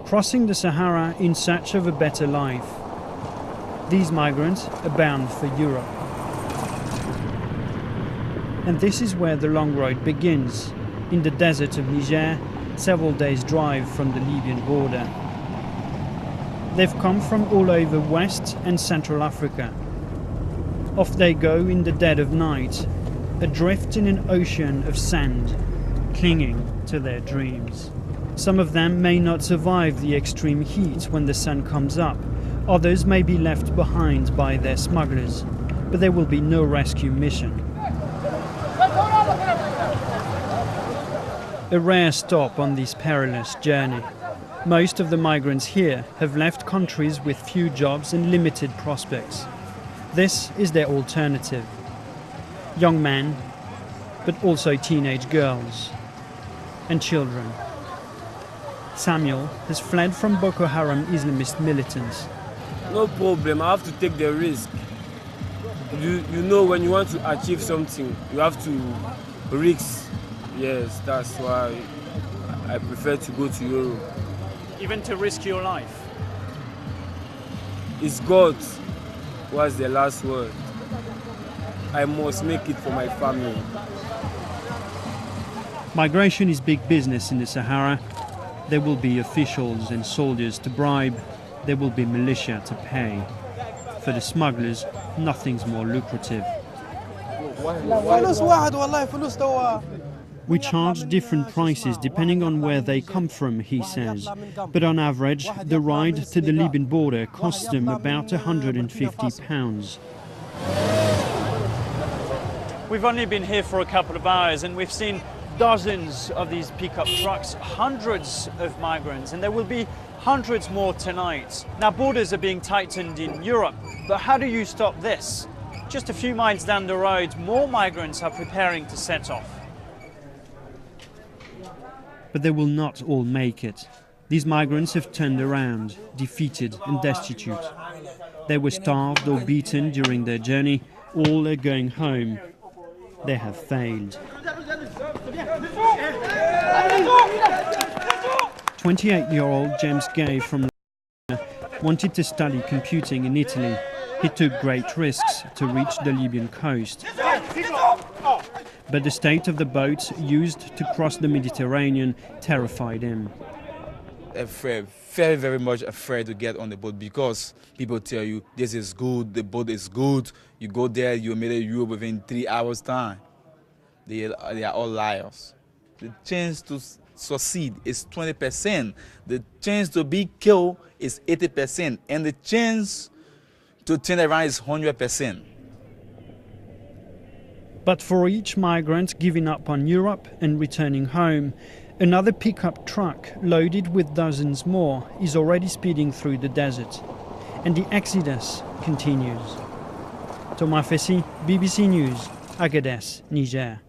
crossing the Sahara in search of a better life. These migrants are bound for Europe. And this is where the long road begins, in the desert of Niger, several days' drive from the Libyan border. They've come from all over West and Central Africa. Off they go in the dead of night, adrift in an ocean of sand, clinging to their dreams. Some of them may not survive the extreme heat when the sun comes up. Others may be left behind by their smugglers, but there will be no rescue mission. A rare stop on this perilous journey. Most of the migrants here have left countries with few jobs and limited prospects. This is their alternative. Young men, but also teenage girls and children. Samuel has fled from Boko Haram Islamist militants. No problem, I have to take the risk. You know, when you want to achieve something, you have to risk. Yes, that's why I prefer to go to Europe. Even to risk your life? It's God who has the last word. I must make it for my family. Migration is big business in the Sahara. There will be officials and soldiers to bribe. There will be militia to pay. For the smugglers, nothing's more lucrative. We charge different prices depending on where they come from, he says. But on average, the ride to the Libyan border costs them about £150. We've only been here for a couple of hours and we've seen dozens of these pickup trucks, hundreds of migrants, and there will be hundreds more tonight. Now, borders are being tightened in Europe, but how do you stop this? Just a few miles down the road, more migrants are preparing to set off. But they will not all make it. These migrants have turned around, defeated and destitute. They were starved or beaten during their journey. All are going home. They have failed. 28-year-old James Gay from Lybia wanted to study computing in Italy. He took great risks to reach the Libyan coast. But the state of the boats used to cross the Mediterranean terrified him. Afraid, very, very much afraid to get on the boat because people tell you this is good, the boat is good. You go there, you made it Europe within 3 hours' time. They are all liars. The chance to succeed is 20%. The chance to be killed is 80%. And the chance to turn around is 100%. But for each migrant giving up on Europe and returning home, another pickup truck loaded with dozens more is already speeding through the desert. And the exodus continues. Thomas Fessy, BBC News, Agadez, Niger.